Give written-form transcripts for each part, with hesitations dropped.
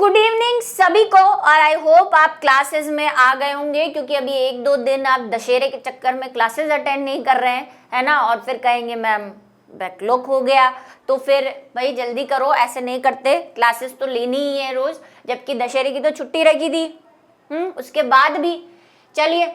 Good evening सभी को, और आई होप आप क्लासेस में आ गए होंगे, क्योंकि अभी 1-2 दिन आप दशहरे के चक्कर में क्लासेस अटेंड नहीं कर रहे हैं, है ना। और फिर कहेंगे मैम बैकलॉग हो गया, तो फिर भाई जल्दी करो, ऐसे नहीं करते, क्लासेस तो लेनी ही है रोज, जबकि दशहरे की तो छुट्टी रखी थी। उसके बाद भी चलिए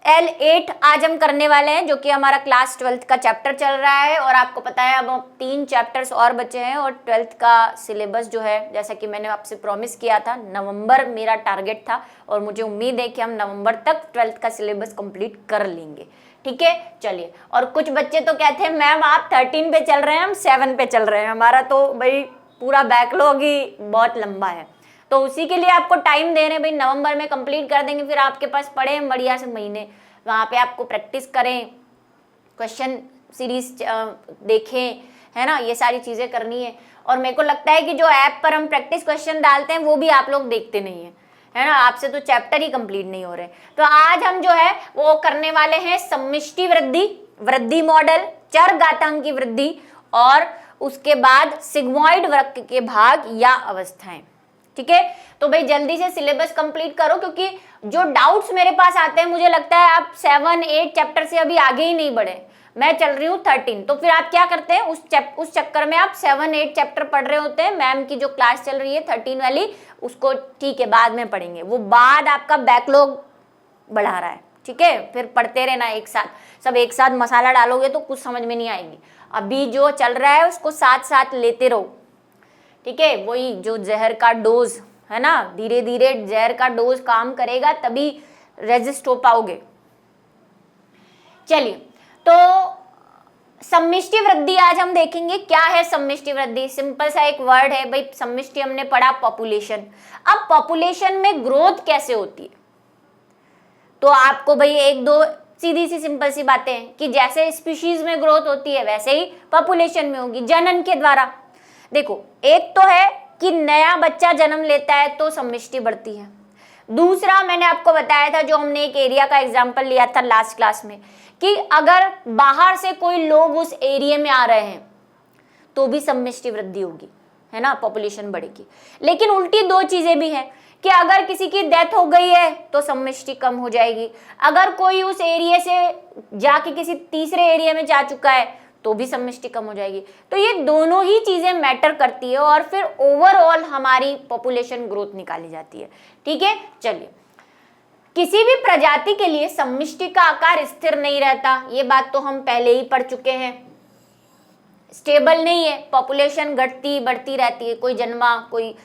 L8 आज हम करने वाले हैं, जो कि हमारा क्लास 12th का चैप्टर चल रहा है। और आपको पता है अब 3 चैप्टर्स और बचे हैं, और 12th का सिलेबस जो है, जैसा कि मैंने आपसे प्रॉमिस किया था, नवंबर मेरा टारगेट था, और मुझे उम्मीद है कि हम नवंबर तक 12th का सिलेबस कंप्लीट कर लेंगे। ठीक है, चलिए। और कुछ बच्चे तो कहते हैं मैम आप 13 पे चल रहे हैं, हम 7 पे चल रहे हैं, हमारा तो भाई पूरा बैकलॉग ही बहुत लंबा है, तो उसी के लिए आपको टाइम दे रहे हैं भाई, नवंबर में कंप्लीट कर देंगे, फिर आपके पास पड़े बढ़िया से महीने, वहाँ पे आपको प्रैक्टिस करें, क्वेश्चन सीरीज देखें, है ना, ये सारी चीज़ें करनी है। और मेरे को लगता है कि जो ऐप पर हम प्रैक्टिस क्वेश्चन डालते हैं वो भी आप लोग देखते नहीं हैं, है ना, आपसे तो चैप्टर ही कंप्लीट नहीं हो रहे। तो आज हम जो है वो करने वाले हैं सम्मिष्टि वृद्धि, वृद्धि मॉडल, चर घातांक की वृद्धि, और उसके बाद सिग्मॉइड वक्र के भाग या अवस्थाएं। ठीक है, तो भाई जल्दी से सिलेबस कंप्लीट करो, क्योंकि जो डाउट्स मेरे पास आते हैं, मुझे लगता है आप 7-8 चैप्टर से अभी आगे ही नहीं बढ़े, मैं चल रही हूँ 13, तो फिर आप क्या करते हैं, उस चक्कर में आप 7-8 चैप्टर पढ़ रहे होते हैं। मैम की जो क्लास चल रही है 13 वाली, उसको ठीक है बाद में पढ़ेंगे, वो बाद आपका बैकलॉग बढ़ा रहा है। ठीक है, फिर पढ़ते रहना एक साथ, सब एक साथ मसाला डालोगे तो कुछ समझ में नहीं आएगी। अभी जो चल रहा है उसको साथ साथ लेते रहो। ठीक है, वही जो जहर का डोज है ना, धीरे धीरे जहर का डोज काम करेगा, तभी रेजिस्ट हो पाओगे। चलिए, तो सम्मिष्टि वृद्धि आज हम देखेंगे। क्या है सम्मिष्टि वृद्धि? सिंपल सा एक वर्ड है भाई, सम्मिष्टि हमने पढ़ा पॉपुलेशन। अब पॉपुलेशन में ग्रोथ कैसे होती है, तो आपको भाई 1-2 सीधी सी सिंपल सी बातें हैं कि जैसे स्पीशीज में ग्रोथ होती है वैसे ही पॉपुलेशन में होगी, जनन के द्वारा। देखो, एक तो है कि नया बच्चा जन्म लेता है तो सम्मिष्टि बढ़ती है। दूसरा मैंने आपको बताया था, जो हमने एक एरिया का एग्जांपल लिया था लास्ट क्लास में, कि अगर बाहर से कोई लोग उस एरिया में आ रहे हैं तो भी सम्मिष्टि वृद्धि होगी, है ना, पॉपुलेशन बढ़ेगी। लेकिन उल्टी 2 चीजें भी हैं कि अगर किसी की डेथ हो गई है तो सम्मिष्टि कम हो जाएगी, अगर कोई उस एरिया से जाके किसी तीसरे एरिया में जा चुका है तो भी सम्मिष्टि कम हो जाएगी। तो ये दोनों ही चीजें मैटर करती है, और फिर ओवरऑल हमारी पॉपुलेशन ग्रोथ निकाली जाती है। ठीक है, चलिए। किसी भी प्रजाति के लिए सम्मिष्टि का आकार स्थिर नहीं रहता, ये बात तो हम पहले ही पढ़ चुके हैं। स्टेबल नहीं है, पॉपुलेशन घटती बढ़ती रहती है, कोई जन्मा, कोई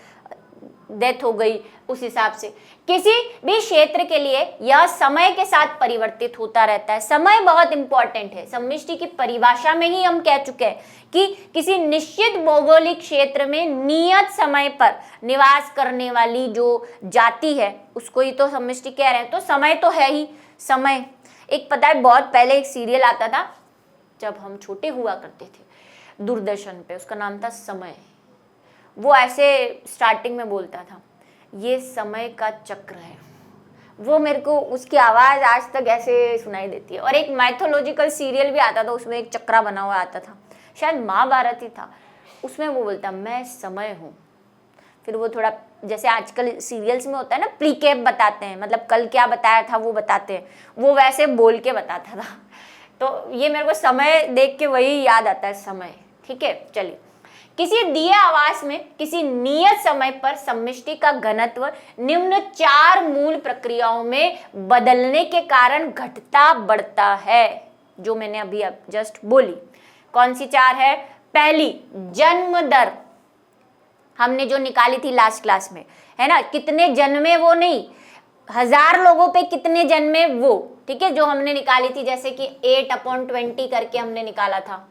डेथ हो गई, उस हिसाब से। किसी भी क्षेत्र के लिए यह समय के साथ परिवर्तित होता रहता है। समय बहुत इंपॉर्टेंट है। सम्मिष्टि की परिभाषा में ही हम कह चुके हैं कि किसी निश्चित भौगोलिक क्षेत्र में नियत समय पर निवास करने वाली जो जाति है उसको ही तो सम्मिष्टि कह रहे हैं। तो समय तो है ही। समय एक, पता है, बहुत पहले एक सीरियल आता था जब हम छोटे हुआ करते थे दूरदर्शन पे, उसका नाम था समय। वो ऐसे स्टार्टिंग में बोलता था, ये समय का चक्र है। वो मेरे को उसकी आवाज़ आज तक ऐसे सुनाई देती है। और एक माइथोलॉजिकल सीरियल भी आता था, उसमें एक चक्रा बना हुआ आता था, शायद महाभारत ही था, उसमें वो बोलता मैं समय हूँ। फिर वो थोड़ा जैसे आजकल सीरियल्स में होता है ना, प्रीकैप बताते हैं, मतलब कल क्या बताया था वो बताते हैं, वो वैसे बोल के बताता था। तो ये मेरे को समय देख के वही याद आता है, समय। ठीक है, चलिए। किसी दिए आवास में किसी नियत समय पर सम्मिष्टि का घनत्व निम्न 4 मूल प्रक्रियाओं में बदलने के कारण घटता बढ़ता है, जो मैंने अभी अब जस्ट बोली। कौन सी 4 है? पहली, जन्म दर, हमने जो निकाली थी लास्ट क्लास में, है ना, कितने जन्मे वो नहीं, 1000 लोगों पे कितने जन्मे वो। ठीक है, जो हमने निकाली थी, जैसे कि 8/20 करके हमने निकाला था,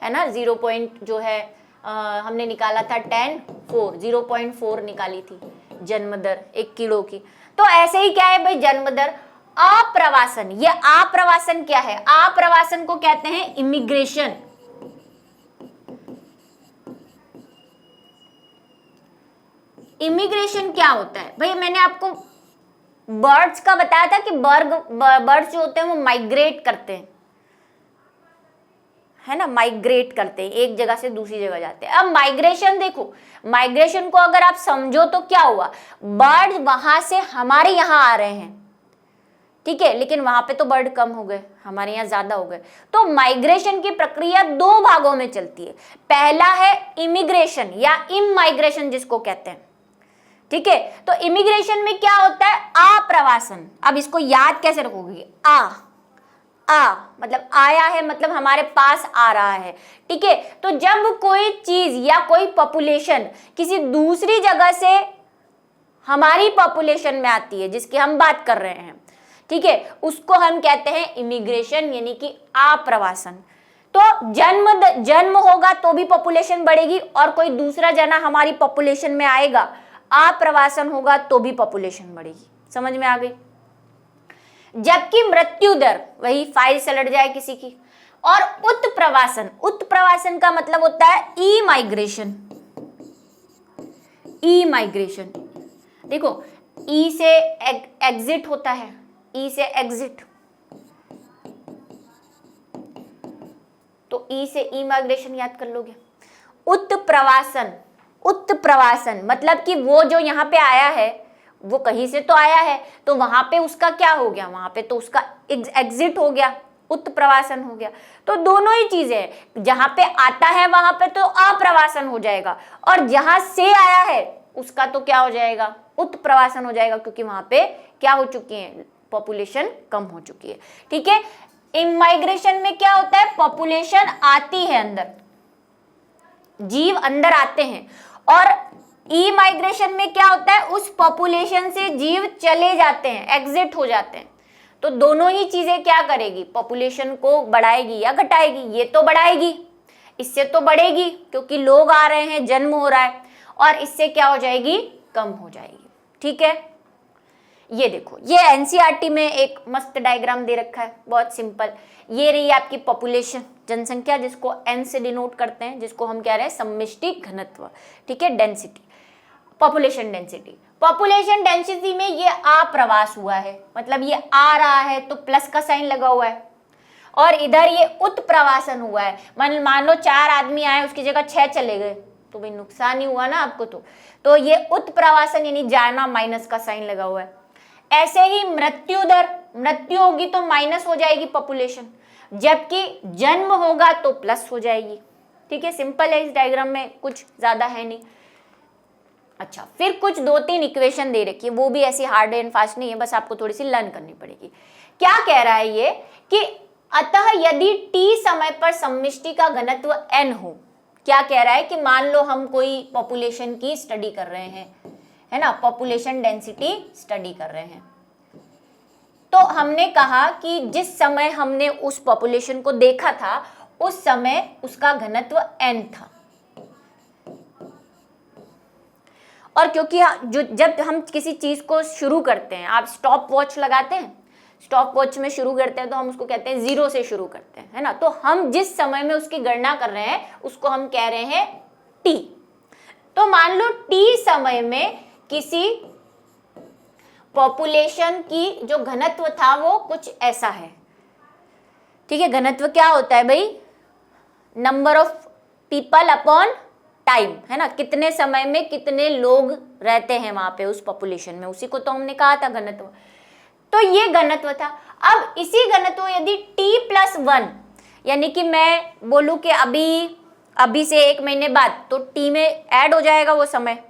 है ना, 0 पॉइंट जो है हमने निकाला था 0.4 निकाली थी जन्म दर 1 किलो की। तो ऐसे ही क्या है भाई, जन्म दर। आप्रवासन, ये आप्रवासन क्या है? आप्रवासन को कहते हैं इमिग्रेशन। इमिग्रेशन क्या होता है भाई? मैंने आपको बर्ड्स का बताया था कि बर्ड्स जो होते हैं वो माइग्रेट करते हैं, है ना, माइग्रेट करते हैं, एक जगह से दूसरी जगह जाते हैं। अब माइग्रेशन देखो, माइग्रेशन को अगर आप समझो तो क्या हुआ, बर्ड वहां से हमारे यहाँ आ रहे हैं, ठीक है, लेकिन वहां पे तो बर्ड कम हो गए, हमारे यहाँ ज्यादा हो गए। तो माइग्रेशन की प्रक्रिया दो भागों में चलती है। पहला है इमिग्रेशन या इमाइग्रेशन जिसको कहते हैं, ठीक है। तो इमिग्रेशन में क्या होता है, आप्रवासन। अब इसको याद कैसे रखोगे, आ मतलब आया है, मतलब हमारे पास आ रहा है, ठीक है। तो जब कोई चीज या कोई पॉपुलेशन किसी दूसरी जगह से हमारी पॉपुलेशन में आती है, जिसकी हम बात कर रहे हैं, ठीक है, उसको हम कहते हैं इमिग्रेशन यानी कि आप्रवासन। तो जन्म होगा तो भी पॉपुलेशन बढ़ेगी, और कोई दूसरा जना हमारी पॉपुलेशन में आएगा, आप्रवासन होगा तो भी पॉपुलेशन बढ़ेगी। समझ में आ गई। जबकि मृत्यु दर, वही फाइल सलट जाए किसी की, और उत्प्रवासन, उत्प्रवासन का मतलब होता है ई माइग्रेशन। ई माइग्रेशन देखो, ई से एग्जिट होता है, ई से एग्जिट, तो ई से ई माइग्रेशन याद कर लोगे। उत्प्रवासन, उत्प्रवासन मतलब कि वो जो यहाँ पे आया है वो कहीं से तो आया है, तो वहां पे उसका क्या हो गया, वहां पे तो उसका एग्जिट हो गया, उत्प्रवासन हो गया। तो दोनों ही चीजें, जहां पे आता है वहां पे तो अप्रवासन हो जाएगा, और जहां से आया है उसका तो क्या हो जाएगा, उत्प्रवासन हो जाएगा, क्योंकि वहां पे क्या हो चुकी है, पॉपुलेशन कम हो चुकी है, ठीक है। इमाइग्रेशन में क्या होता है, पॉपुलेशन आती है अंदर, जीव अंदर आते हैं, और ई माइग्रेशन में क्या होता है, उस पॉपुलेशन से जीव चले जाते हैं, एग्जिट हो जाते हैं। तो दोनों ही चीजें क्या करेगी, पॉपुलेशन को बढ़ाएगी या घटाएगी। ये तो बढ़ाएगी, इससे तो बढ़ेगी क्योंकि लोग आ रहे हैं, जन्म हो रहा है, और इससे क्या हो जाएगी, कम हो जाएगी, ठीक है। ये देखो, ये एनसीईआरटी में एक मस्त डायग्राम दे रखा है, बहुत सिंपल। ये रही आपकी पॉपुलेशन, जनसंख्या, जिसको एन से डिनोट करते हैं, जिसको हम कह रहे हैं समष्टि घनत्व, ठीक है, density, population density. Population density में ये आप्रवास हुआ है, मतलब ये आ रहा है तो प्लस का साइन लगा हुआ है, और इधर ये उत्प्रवासन हुआ है। मान लो 4 आदमी आए, उसकी जगह 6 चले गए, तो भाई नुकसान ही हुआ ना आपको। तो ये उत्प्रवासन यानी जाना, माइनस का साइन लगा हुआ है। ऐसे ही मृत्यु दर, मृत्यु होगी तो माइनस हो जाएगी पॉपुलेशन, जबकि जन्म होगा तो प्लस हो जाएगी, ठीक है। सिंपल है, इस डायग्राम में कुछ ज्यादा है नहीं। अच्छा, फिर कुछ 2-3 इक्वेशन दे रखी है, वो भी ऐसी हार्ड एंड फास्ट नहीं है, बस आपको थोड़ी सी लर्न करनी पड़ेगी। क्या कह रहा है ये कि अतः यदि t समय पर समष्टि का घनत्व n हो, क्या कह रहा है कि मान लो हम कोई पॉपुलेशन की स्टडी कर रहे हैं, है ना, पॉपुलेशन डेंसिटी स्टडी कर रहे हैं, तो हमने कहा कि जिस समय हमने उस पॉपुलेशन को देखा था उस समय उसका घनत्व n था, और क्योंकि जब हम किसी चीज को शुरू करते हैं, आप स्टॉप वॉच लगाते हैं, स्टॉप वॉच में शुरू करते हैं तो हम उसको कहते हैं 0 से शुरू करते हैं, है ना। तो हम जिस समय में उसकी गणना कर रहे हैं उसको हम कह रहे हैं t। तो मान लो t समय में किसी पॉपुलेशन की जो घनत्व था वो कुछ ऐसा है, ठीक है। घनत्व क्या होता है भाई, number of people upon time, है ना, कितने समय में कितने लोग रहते हैं वहां पे उस पॉपुलेशन में, उसी को तो हमने कहा था घनत्व। तो ये घनत्व था। अब इसी घनत्व यदि t+1, यानी कि मैं बोलूं कि अभी से 1 महीने बाद, तो t में ऐड हो जाएगा वो समय,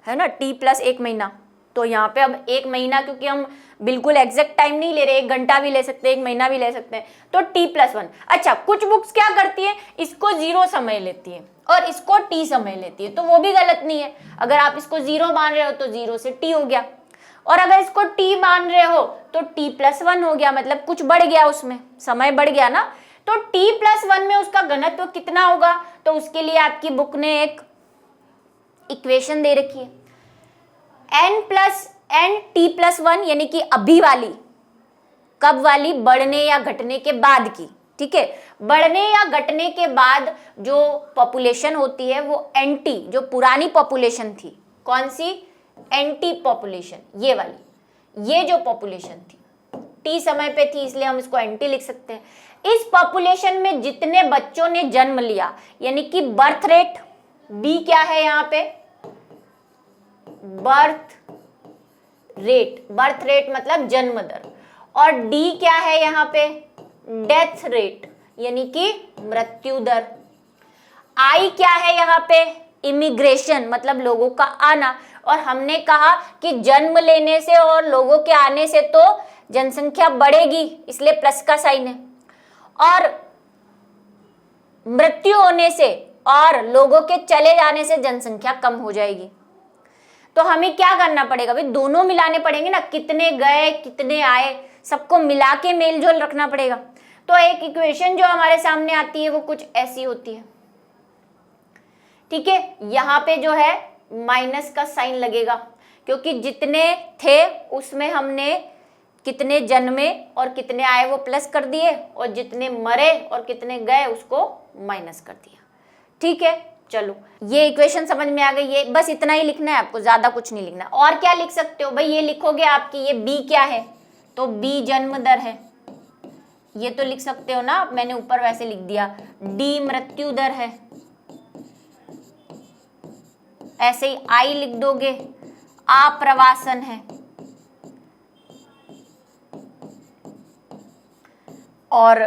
है ना, t+1 महीना। तो यहाँ पे अब 1 महीना, क्योंकि हम बिल्कुल एग्जैक्ट टाइम नहीं ले रहे, 1 घंटा भी ले सकते हैं, 1 महीना भी ले सकते हैं, तो t+1। अच्छा, कुछ बुक्स क्या करती है, इसको 0 समय लेती है और इसको t समय लेती है, तो वो भी गलत नहीं है। अगर आप इसको 0 मान रहे हो तो 0 से t हो गया, और अगर इसको t मान रहे हो तो t+1 हो गया, मतलब कुछ बढ़ गया, उसमें समय बढ़ गया ना। तो t+1 में उसका घनत्व कितना होगा, तो उसके लिए आपकी बुक ने एक इक्वेशन दे रखी है, n+t+1, यानी कि अभी वाली, कब वाली, बढ़ने या घटने के बाद की, ठीक है। बढ़ने या घटने के बाद जो पॉपुलेशन होती है वो एंटी, जो पुरानी पॉपुलेशन थी, कौन सी, एंटी पॉपुलेशन, ये वाली, ये जो पॉपुलेशन थी, टी समय पे थी इसलिए हम इसको एनटी लिख सकते हैं। इस पॉपुलेशन में जितने बच्चों ने जन्म लिया, यानी कि बर्थ रेट, बी क्या है यहाँ पे, बर्थ रेट मतलब जन्म दर, और डी क्या है यहाँ पे, डेथ रेट यानी कि मृत्यु दर। आई क्या है यहाँ पे, इमिग्रेशन मतलब लोगों का आना, और हमने कहा कि जन्म लेने से और लोगों के आने से तो जनसंख्या बढ़ेगी, इसलिए प्लस का साइन है, और मृत्यु होने से और लोगों के चले जाने से जनसंख्या कम हो जाएगी। तो हमें क्या करना पड़ेगा भाई, दोनों मिलाने पड़ेंगे ना, कितने गए कितने आए सबको मिला के मेल जोल रखना पड़ेगा। तो एक इक्वेशन जो हमारे सामने आती है वो कुछ ऐसी होती है, ठीक है। यहाँ पे जो है माइनस का साइन लगेगा, क्योंकि जितने थे उसमें हमने कितने जन्मे और कितने आए वो प्लस कर दिए, और जितने मरे और कितने गए उसको माइनस कर दिया, ठीक है। चलो ये इक्वेशन समझ में आ गई, ये बस इतना ही लिखना है आपको, ज्यादा कुछ नहीं लिखना। और क्या लिख सकते हो भाई, ये लिखोगे आपकी ये बी क्या है, तो बी जन्म दर है, ये तो लिख सकते हो ना, मैंने ऊपर वैसे लिख दिया। डी मृत्यु दर है, ऐसे ही आई लिख दोगे, आप्रवासन है, और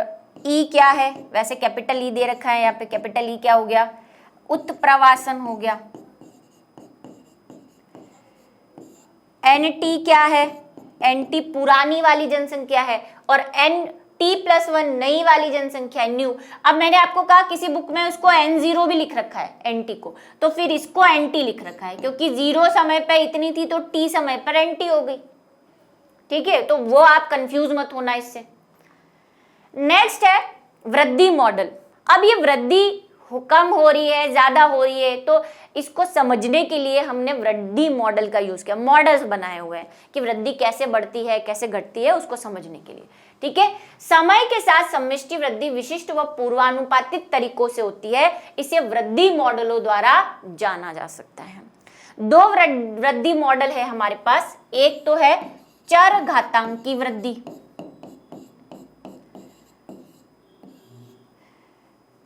ई क्या है, वैसे कैपिटल ई दे रखा है यहाँ पे, कैपिटल ई क्या हो गया, उत्प्रवासन हो गया। एन टी क्या है, एन टी पुरानी वाली जनसंख्या है, और एन टी प्लस 1 नई वाली जनसंख्या है, न्यू। अब मैंने आपको कहा किसी बुक में उसको N0 भी लिख रखा है एन टी को, तो फिर इसको एन टी लिख रखा है, क्योंकि 0 समय पे इतनी थी तो टी समय पर एन टी हो गई, ठीक है। तो वो आप कंफ्यूज मत होना इससे। नेक्स्ट है वृद्धि मॉडल। अब ये वृद्धि कम हो रही है ज्यादा हो रही है, तो इसको समझने के लिए हमने वृद्धि मॉडल का यूज किया, मॉडल्स बनाए हुए हैं कि वृद्धि कैसे बढ़ती है कैसे घटती है उसको समझने के लिए, ठीक है। समय के साथ समष्टि वृद्धि विशिष्ट व पूर्वानुपातित तरीकों से होती है, इसे वृद्धि मॉडलों द्वारा जाना जा सकता है। दो वृद्धि मॉडल है हमारे पास, एक तो है चर घातांकी वृद्धि,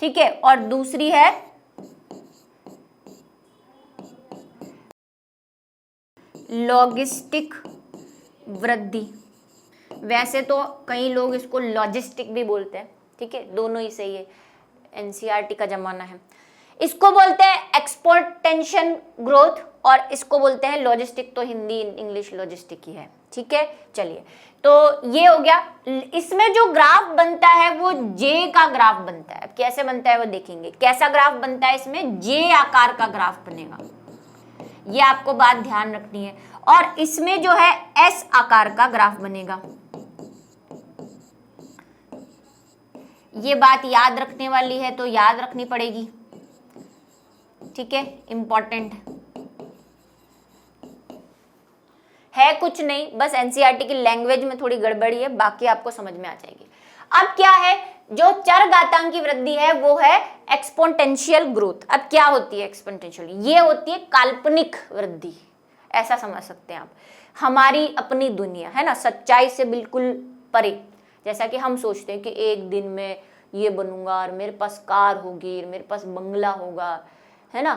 ठीक है, और दूसरी है लॉजिस्टिक वृद्धि। वैसे तो कई लोग इसको लॉजिस्टिक भी बोलते हैं, ठीक है, दोनों ही सही है, एनसीईआरटी का जमाना है। इसको बोलते हैं एक्सपोर्टेंशियल ग्रोथ, और इसको बोलते हैं लॉजिस्टिक, तो हिंदी इंग्लिश लॉजिस्टिक ही है, ठीक है। चलिए, तो ये हो गया। इसमें जो ग्राफ बनता है वो जे का ग्राफ बनता है। अब कैसे बनता है वो देखेंगे, कैसा ग्राफ बनता है, इसमें जे आकार का ग्राफ बनेगा, ये आपको बात ध्यान रखनी है। और इसमें जो है एस आकार का ग्राफ बनेगा, ये बात याद रखने वाली है, तो याद रखनी पड़ेगी, ठीक है, इंपॉर्टेंट है, कुछ नहीं, बस एनसीईआरटी की लैंग्वेज में थोड़ी गड़बड़ी है, बाकी आपको समझ में आ जाएगी। अब क्या है, जो चर घातांकी वृद्धि है वो है एक्सपोनेंशियल ग्रोथ। अब क्या होती है एक्सपोनेंशियल, ये होती है काल्पनिक वृद्धि, ऐसा समझ सकते हैं आप, हमारी अपनी दुनिया है ना, सच्चाई से बिल्कुल परे। जैसा कि हम सोचते हैं कि एक दिन में ये बनूंगा और मेरे पास कार होगी, मेरे पास बंगला होगा, है ना,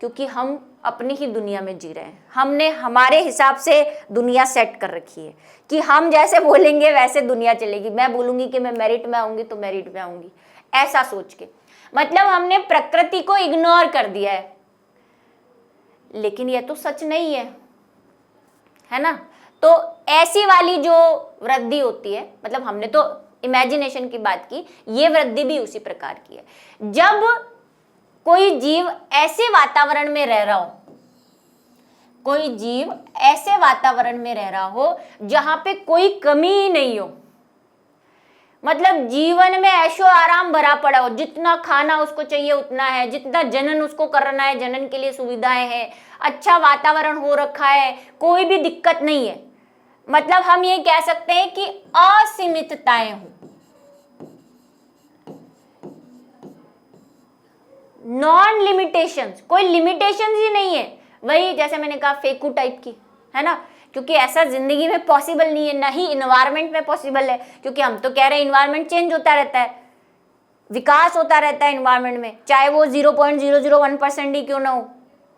क्योंकि हम अपनी ही दुनिया में जी रहे हैं, हमने हमारे हिसाब से दुनिया सेट कर रखी है कि हम जैसे बोलेंगे वैसे दुनिया चलेगी। मैं बोलूंगी कि मैं मेरिट में आऊंगी तो मेरिट में आऊंगी, ऐसा सोच के, मतलब हमने प्रकृति को इग्नोर कर दिया है। लेकिन यह तो सच नहीं है ना। तो ऐसी वाली जो वृद्धि होती है, मतलब हमने तो इमेजिनेशन की बात की, ये वृद्धि भी उसी प्रकार की है। जब कोई जीव ऐसे वातावरण में रह रहा हो, कोई जीव ऐसे वातावरण में रह रहा हो जहां पे कोई कमी ही नहीं हो, मतलब जीवन में ऐशो आराम भरा पड़ा हो, जितना खाना उसको चाहिए उतना है, जितना जनन उसको करना है जनन के लिए सुविधाएं हैं, अच्छा वातावरण हो रखा है, कोई भी दिक्कत नहीं है, मतलब हम ये कह सकते हैं कि असीमितताएं हो, नॉन लिमिटेशंस, कोई लिमिटेशंस ही नहीं है। वही जैसे मैंने कहा फेकू टाइप की, है ना, क्योंकि ऐसा जिंदगी में पॉसिबल नहीं है, ना ही इन्वायरमेंट में पॉसिबल है, क्योंकि हम तो कह रहे हैं इन्वायरमेंट चेंज होता रहता है, विकास होता रहता है इन्वायरमेंट में, चाहे वो 0.001% ही क्यों ना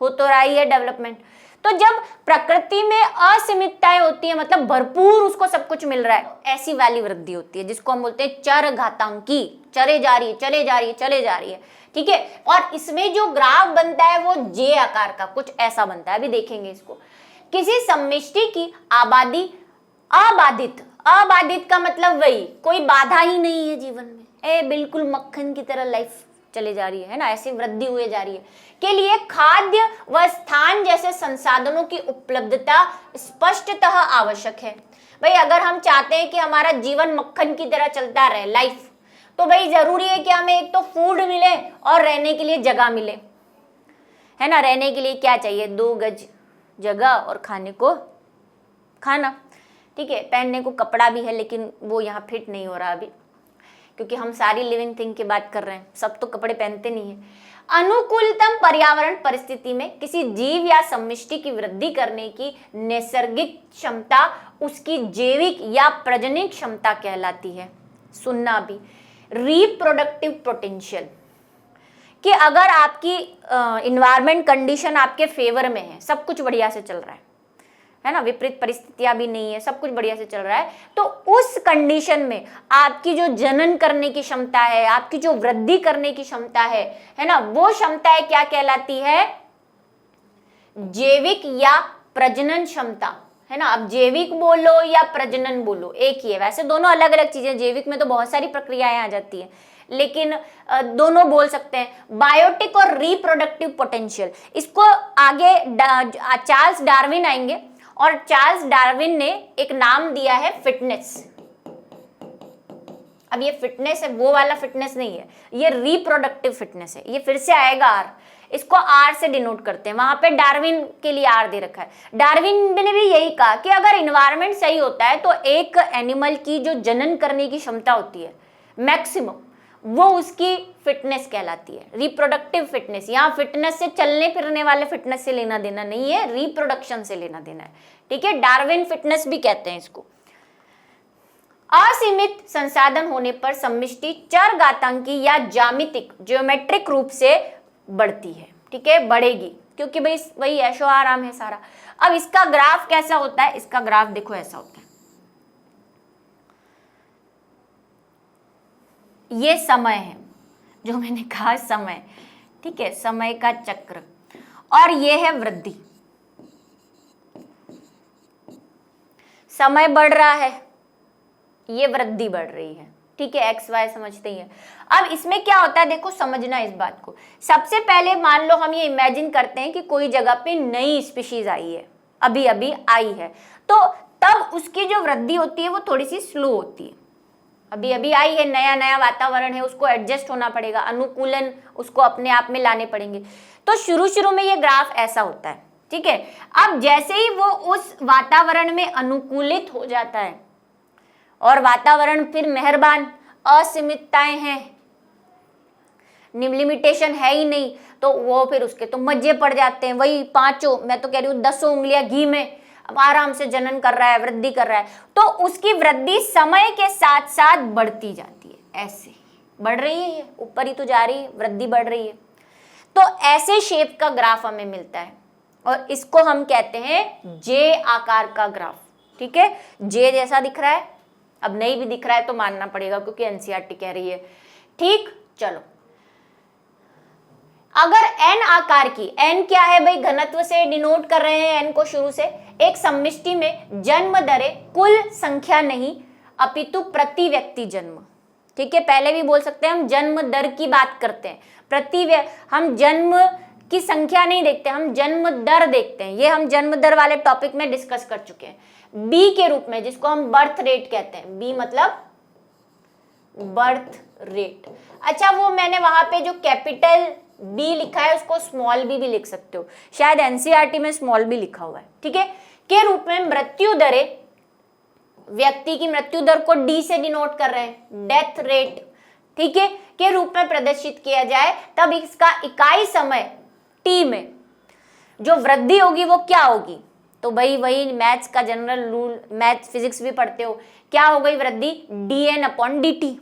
हो तो रहा ही है डेवलपमेंट। तो जब प्रकृति में असीमितताएं होती है, मतलब भरपूर उसको सब कुछ मिल रहा है, ऐसी वाली वृद्धि होती है जिसको हम बोलते हैं चर घातांकी, चले जा रही है चले जा रही है चले जा रही है, ठीक है। और इसमें जो ग्राफ बनता है वो जे आकार का कुछ ऐसा बनता है, अभी देखेंगे इसको। किसी सम्मिष्टि की आबादी अबाधित, अबाधित का मतलब वही कोई बाधा ही नहीं है जीवन में, बिल्कुल मक्खन की तरह लाइफ चले जा रही है ना, ऐसी वृद्धि हुए जा रही है, के लिए खाद्य व स्थान जैसे संसाधनों की उपलब्धता स्पष्टतः आवश्यक है। भाई अगर हम चाहते हैं कि हमारा जीवन मक्खन की तरह चलता रहे लाइफ, तो भाई जरूरी है कि हमें एक तो फूड मिले और रहने के लिए जगह मिले, है ना। रहने के लिए क्या चाहिए, 2 गज जगह और खाने को खाना, ठीक है। पहनने को कपड़ा भी है, लेकिन वो यहाँ फिट नहीं हो रहा अभी, क्योंकि हम सारी लिविंग थिंग की बात कर रहे हैं, सब तो कपड़े पहनते नहीं है। अनुकूलतम पर्यावरण परिस्थिति में किसी जीव या सम्मिष्टि की वृद्धि करने की नैसर्गिक क्षमता उसकी जैविक या प्रजनन क्षमता कहलाती है। सुनना भी, रिप्रोडक्टिव पोटेंशियल, कि अगर आपकी इन्वायरमेंट कंडीशन आपके फेवर में है, सब कुछ बढ़िया से चल रहा है ना, विपरीत परिस्थितियां भी नहीं है, सब कुछ बढ़िया से चल रहा है, तो उस कंडीशन में आपकी जो जनन करने की क्षमता है, आपकी जो वृद्धि करने की क्षमता है ना, वो क्षमताएं क्या कहलाती है, जैविक या प्रजनन क्षमता, है ना। अब जैविक बोलो या प्रजनन बोलो एक ही है, वैसे दोनों अलग अलग चीजें, जैविक में तो बहुत सारी प्रक्रियाएं आ जाती हैं, लेकिन दोनों बोल सकते हैं। बायोटिक और रिप्रोडक्टिव पोटेंशियल, इसको आगे चार्ल्स डार्विन आएंगे, और चार्ल्स डार्विन ने एक नाम दिया है फिटनेस। अब ये फिटनेस है, वो वाला फिटनेस नहीं है, ये रिप्रोडक्टिव फिटनेस है, ये फिर से आएगा आर, इसको आर से डिनोट करते हैं, वहां पे डार्विन के लिए आर दे रखा है। डार्विन ने भी यही कहा कि अगर इन्वायरमेंट सही होता है तो एक एनिमल की जो जनन करने की क्षमता होती है मैक्सिमम, वो उसकी फिटनेस कहलाती है, रिप्रोडक्टिव फिटनेस। यहाँ फिटनेस से चलने फिरने वाले फिटनेस से लेना देना नहीं है, रिप्रोडक्शन से लेना देना है, ठीक है। डार्विन फिटनेस भी कहते हैं इसको। असीमित संसाधन होने पर सम्मिष्टि चर घातांकी या ज्यामितिक ज्योमेट्रिक रूप से बढ़ती है, ठीक है, बढ़ेगी, क्योंकि भाई वही ऐशो आराम है सारा। अब इसका ग्राफ कैसा होता है, इसका ग्राफ देखो ऐसा होता है, ये समय है जो मैंने कहा समय, ठीक है, समय का चक्र, और ये है वृद्धि। समय बढ़ रहा है, ये वृद्धि बढ़ रही है, ठीक है, एक्स वाई समझते ही है। अब इसमें क्या होता है, देखो समझना इस बात को। सबसे पहले मान लो हम ये इमेजिन करते हैं कि कोई जगह पे नई स्पीशीज आई है, अभी अभी आई है, तो तब उसकी जो वृद्धि होती है वो थोड़ी सी स्लो होती है। अभी अभी आई है, नया नया वातावरण है, उसको एडजस्ट होना पड़ेगा, अनुकूलन उसको अपने आप में लाने पड़ेंगे। तो शुरू शुरू में ये ग्राफ ऐसा होता है, ठीक है। अब जैसे ही वो उस वातावरण में अनुकूलित हो जाता है, और वातावरण फिर मेहरबान, असीमितताएं हैं, लिमिटेशन है ही नहीं, तो वो फिर उसके तो मजे पड़ जाते हैं, वही 5, मैं तो कह रही हूँ 10 उंगलियां घी में अब आराम से जनन कर रहा है, वृद्धि कर रहा है, तो उसकी वृद्धि समय के साथ साथ बढ़ती जाती है, ऐसे बढ़ रही है, ये ऊपर ही तो जा रही है, वृद्धि बढ़ रही है। तो ऐसे शेप का ग्राफ हमें मिलता है, और इसको हम कहते हैं जे आकार का ग्राफ, ठीक है, जे जैसा दिख रहा है। अब नहीं भी दिख रहा है तो मानना पड़ेगा, क्योंकि एनसीईआरटी कह रही है, ठीक। चलो, अगर एन आकार की, एन क्या है भाई, घनत्व से डिनोट कर रहे हैं एन को शुरू से, एक सम्मिष्टि में जन्म दरें कुल संख्या नहीं अपितु प्रति व्यक्ति जन्म, ठीक है। पहले भी बोल सकते हैं हम जन्म दर की बात करते हैं, हम जन्म की संख्या नहीं देखते, हम जन्म दर देखते हैं, ये हम जन्म दर वाले टॉपिक में डिस्कस कर चुके हैं। बी के रूप में, जिसको हम बर्थ रेट कहते हैं, बी मतलब बर्थ रेट। अच्छा, वो मैंने वहां पे जो कैपिटल बी लिखा है उसको स्मॉल बी भी लिख सकते हो, शायद एनसीईआरटी में स्मॉल बी लिखा हुआ है, ठीक है, के रूप में मृत्यु दरें, व्यक्ति की मृत्यु दर को डी से डिनोट कर रहे हैं, डेथ रेट, ठीक है, के रूप में प्रदर्शित किया जाए, तब इसका इकाई समय टी में जो वृद्धि होगी वो क्या होगी, तो भाई वही मैथ्स का जनरल रूल, मैथ्स फिजिक्स भी पढ़ते हो, क्या हो गई वृद्धि, dn अपॉन dt।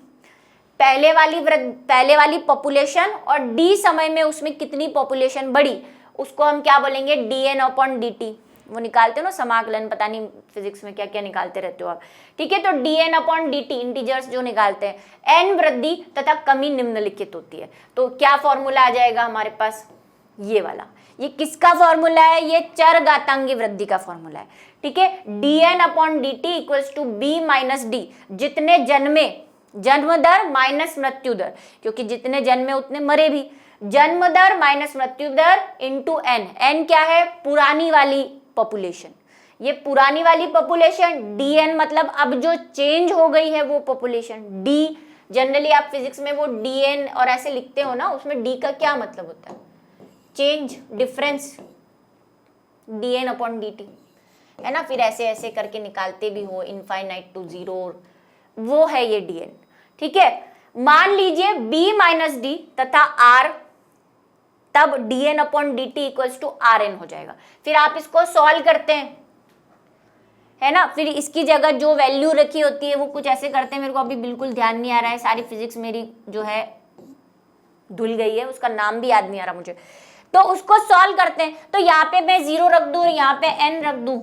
पहले वाली पॉपुलेशन और d समय में उसमें कितनी पॉपुलेशन बढ़ी, उसको हम क्या बोलेंगे, dn अपॉन dt। वो निकालते हो ना समाकलन, पता नहीं फिजिक्स में क्या क्या निकालते रहते हो आप, ठीक है। तो dn अपॉन dt इंटीजर्स जो निकालते हैं, n वृद्धि तथा कमी निम्नलिखित होती है। तो क्या फॉर्मूला आ जाएगा हमारे पास, ये वाला। ये किसका फॉर्मूला है, ये चर घातांकी वृद्धि का फॉर्मूला है, ठीक है। dn upon dt equals to b minus d, जितने जन्मे, जन्म दर माइनस मृत्यु दर, क्योंकि जितने जन्मे उतने मरे भी, जन्म दर माइनस मृत्यु दर इंटू n। n क्या है, पुरानी वाली पॉपुलेशन, ये पुरानी वाली पॉपुलेशन, dn मतलब अब जो चेंज हो गई है वो पॉपुलेशन। d जनरली आप फिजिक्स में वो dn और ऐसे लिखते हो ना, उसमें d का क्या मतलब होता है, change, difference, dn upon dt, है ना। फिर ऐसे ऐसे करके निकालते भी हो, इनफाइनाइट टू जीरो, वो है ये dn, ठीक है। मान लीजिए b माइनस डी तथा r, तब dn upon dt equals to rn हो जाएगा। फिर आप इसको सॉल्व करते हैं, है ना। फिर इसकी जगह जो वैल्यू रखी होती है वो कुछ ऐसे करते हैं, मेरे को अभी बिल्कुल ध्यान नहीं आ रहा है, सारी फिजिक्स मेरी जो है धुल गई है, उसका नाम भी याद नहीं आ रहा मुझे। तो उसको सॉल्व करते हैं, तो यहाँ पे मैं 0 रख दूं और यहाँ पे n रख दूं,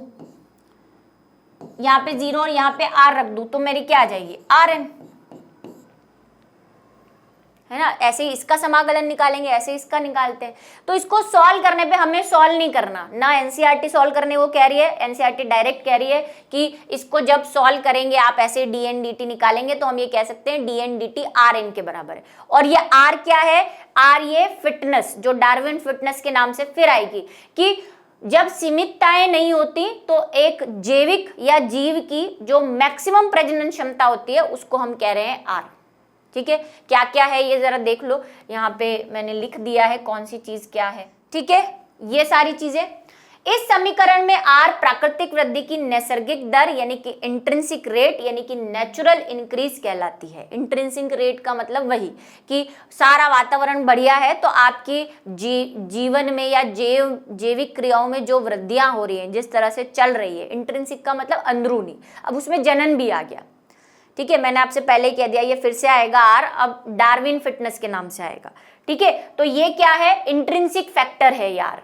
यहाँ पे 0 और यहाँ पे r रख दूं, तो मेरी क्या आ जाएगी, rn, है ना। ऐसे ही इसका समाकलन निकालेंगे, ऐसे इसका निकालते हैं। तो इसको सॉल्व करने पे हमें सॉल्व नहीं करना ना, एनसीईआरटी सॉल्व करने वो कह रही है, एनसीईआरटी डायरेक्ट कह रही है कि इसको जब सॉल्व करेंगे आप ऐसे dn dt निकालेंगे, तो हम ये कह सकते हैं dn dt rn के बराबर है। और ये r क्या है, r ये फिटनेस, जो डार्विन फिटनेस के नाम से फिर आएगी, कि जब सीमितताएं नहीं होती तो एक जैविक या जीव की जो मैक्सिमम प्रजनन क्षमता होती है उसको हम कह रहे हैं r, ठीक है। क्या क्या है ये जरा देख लो, यहाँ पे मैंने लिख दिया है कौन सी चीज क्या है, ठीक है। ये सारी चीजें इस समीकरण में r प्राकृतिक वृद्धि की नैसर्गिक दर यानी कि इंट्रिंसिक रेट यानी कि नेचुरल इंक्रीज कहलाती है। इंट्रिंसिक रेट का मतलब वही कि सारा वातावरण बढ़िया है तो आपकी जीवन में या जैविक क्रियाओं में जो वृद्धियां हो रही हैं, जिस तरह से चल रही है, इंट्रिंसिक का मतलब अंदरूनी, अब उसमें जनन भी आ गया, ठीक है। मैंने आपसे पहले ही कह दिया, ये फिर से आएगा r, अब डार्विन फिटनेस के नाम से आएगा, ठीक है। तो ये क्या है, इंट्रिंसिक फैक्टर है यार।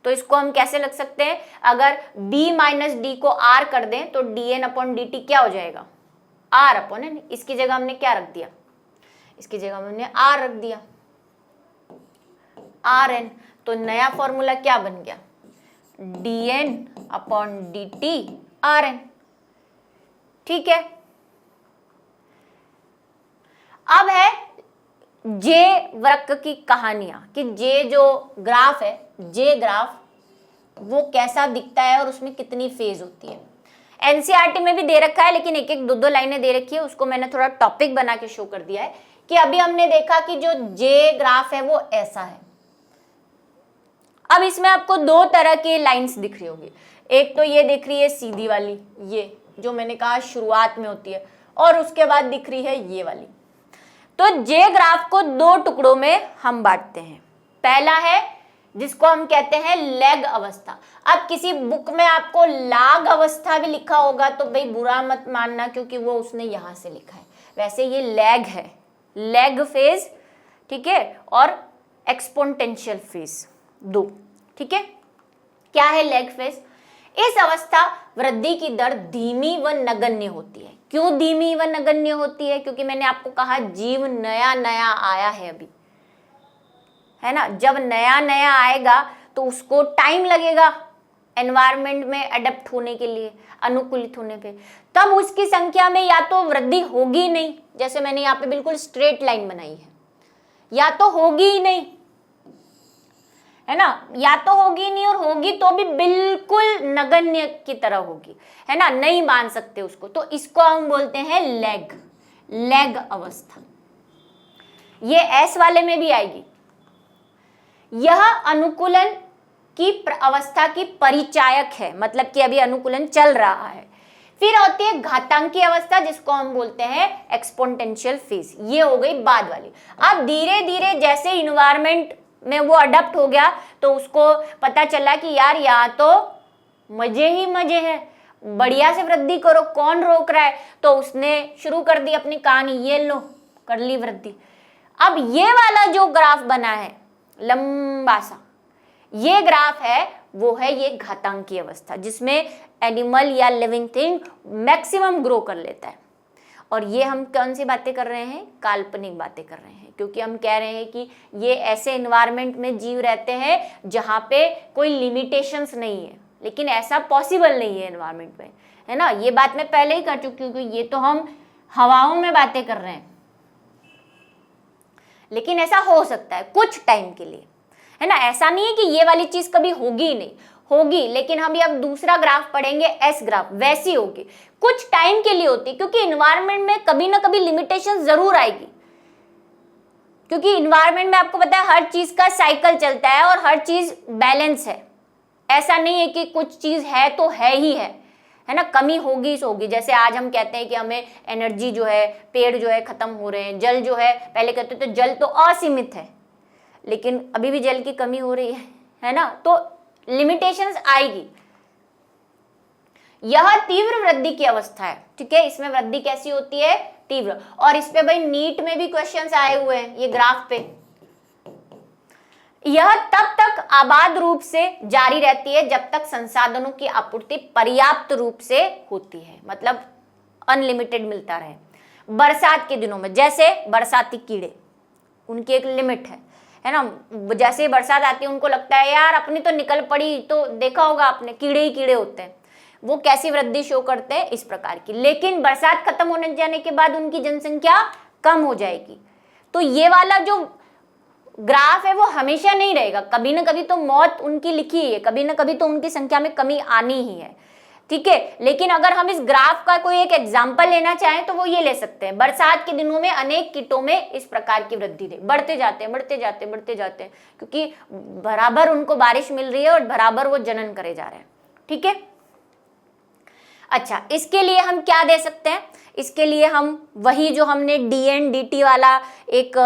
तो इसको हम कैसे लिख सकते हैं, अगर b माइनस डी को r कर दें तो dn अपॉन dt क्या हो जाएगा, r अपॉन n। इसकी जगह हमने क्या रख दिया, इसकी जगह हमने r रख दिया, rn। तो नया फॉर्मूला क्या बन गया, dn अपॉन dt rn, ठीक है। अब है जे वक्र की कहानियां, कि जे जो ग्राफ है, जे ग्राफ वो कैसा दिखता है और उसमें कितनी फेज होती है। एनसीईआरटी में भी दे रखा है, लेकिन एक एक दो दो लाइनें दे रखी है, उसको मैंने थोड़ा टॉपिक बना के शो कर दिया है कि अभी हमने देखा कि जो जे ग्राफ है वो ऐसा है। अब इसमें आपको दो तरह की लाइंस दिख रही होगी, एक तो ये दिख रही है सीधी वाली, ये जो मैंने कहा शुरुआत में होती है, और उसके बाद दिख रही है ये वाली। तो जे ग्राफ को दो टुकड़ों में हम बांटते हैं। पहला है जिसको हम कहते हैं लैग अवस्था। अब किसी बुक में आपको लाग अवस्था भी लिखा होगा तो भाई बुरा मत मानना, क्योंकि वो उसने यहां से लिखा है, वैसे ये लैग है, लैग फेज, ठीक है, और एक्सपोनेंशियल फेज, दो, ठीक है। क्या है लैग फेज, इस अवस्था वृद्धि की दर धीमी व नगण्य होती है। क्यों धीमी व नगण्य होती है, क्योंकि मैंने आपको कहा जीव नया नया आया है अभी, है ना। जब नया नया आएगा तो उसको टाइम लगेगा एनवायरनमेंट में अडेप्ट होने के लिए, अनुकूलित होने पे, तब उसकी संख्या में या तो वृद्धि होगी नहीं, जैसे मैंने यहाँ पे बिल्कुल स्ट्रेट लाइन बनाई है, या तो होगी ही नहीं, है ना, या तो होगी नहीं, और होगी तो भी बिल्कुल नगण्य की तरह होगी, है ना, नहीं मान सकते उसको। तो इसको हम बोलते हैं लैग, लैग अवस्था। ये एस वाले में भी आएगी। यह अनुकूलन की अवस्था की परिचायक है, मतलब कि अभी अनुकूलन चल रहा है। फिर होती है घातांकी अवस्था, जिसको हम बोलते हैं एक्सपोनेंशियल फेज, ये हो गई बाद वाली। अब धीरे धीरे जैसे इन्वायरमेंट में वो अडॉप्ट हो गया तो उसको पता चला कि यार या तो मजे ही मजे है, बढ़िया से वृद्धि करो, कौन रोक रहा है। तो उसने शुरू कर दी अपनी कहानी, ये लो कर ली वृद्धि। अब ये वाला जो ग्राफ बना है लंबा सा, ये ग्राफ है, वो है ये घातांकी अवस्था, जिसमें एनिमल या लिविंग थिंग मैक्सिमम ग्रो कर लेता है। और ये हम कौन सी बातें कर रहे हैं, काल्पनिक बातें कर रहे हैं, क्योंकि हम कह रहे हैं कि ये ऐसे एनवायरनमेंट में जीव रहते हैं जहाँ पे कोई लिमिटेशंस नहीं है, लेकिन ऐसा पॉसिबल नहीं है एनवायरनमेंट में, है ना। ये बात मैं पहले ही कर चुकी हूँ, क्योंकि ये तो हम हवाओं में बातें कर रहे हैं, लेकिन ऐसा हो सकता है कुछ टाइम के लिए, है ना। ऐसा नहीं है कि ये वाली चीज कभी होगी ही नहीं, होगी, लेकिन हम ये अब दूसरा ग्राफ पढ़ेंगे, एस ग्राफ, वैसी होगी, कुछ टाइम के लिए होती है, क्योंकि इन्वायरमेंट में कभी ना कभी लिमिटेशन जरूर आएगी, क्योंकि इन्वायरमेंट में आपको पता है हर चीज का साइकिल चलता है और हर चीज बैलेंस है। ऐसा नहीं है कि कुछ चीज है तो है ही है ना, कमी होगी सो होगी। जैसे आज हम कहते हैं कि हमें एनर्जी जो है, पेड़ जो है खत्म हो रहे हैं, जल जो है, पहले कहते थे जल तो असीमित है, लेकिन अभी भी जल की कमी हो रही है ना, तो लिमिटेशंस आएगी। यह तीव्र वृद्धि की अवस्था है, ठीक है। इसमें वृद्धि कैसी होती है, तीव्र। और इस पे भाई नीट में भी क्वेश्चंस आए हुए हैं, ये ग्राफ पे। यह तब तक आबाद रूप से जारी रहती है जब तक संसाधनों की आपूर्ति पर्याप्त रूप से होती है, मतलब अनलिमिटेड मिलता रहे। बरसात के दिनों में जैसे बरसाती कीड़े, उनकी एक लिमिट है ना। जैसे बरसात आती है उनको लगता है यार अपनी तो निकल पड़ी, तो देखा होगा आपने कीड़े ही कीड़े होते हैं, वो कैसी वृद्धि शो करते हैं, इस प्रकार की। लेकिन बरसात खत्म होने जाने के बाद उनकी जनसंख्या कम हो जाएगी। तो ये वाला जो ग्राफ है वो हमेशा नहीं रहेगा, कभी ना कभी तो मौत उनकी लिखी है, कभी ना कभी तो उनकी संख्या में कमी आनी ही है, ठीक है। लेकिन अगर हम इस ग्राफ का कोई एक एग्जाम्पल लेना चाहें तो वो ये ले सकते हैं, बरसात के दिनों में अनेक कीटों में इस प्रकार की वृद्धि दे, बढ़ते जाते हैं, क्योंकि बराबर उनको बारिश मिल रही है और बराबर वो जनन करे जा रहे हैं, ठीक है। अच्छा, इसके लिए हम क्या दे सकते हैं, इसके लिए हम वही जो हमने dN/dt वाला एक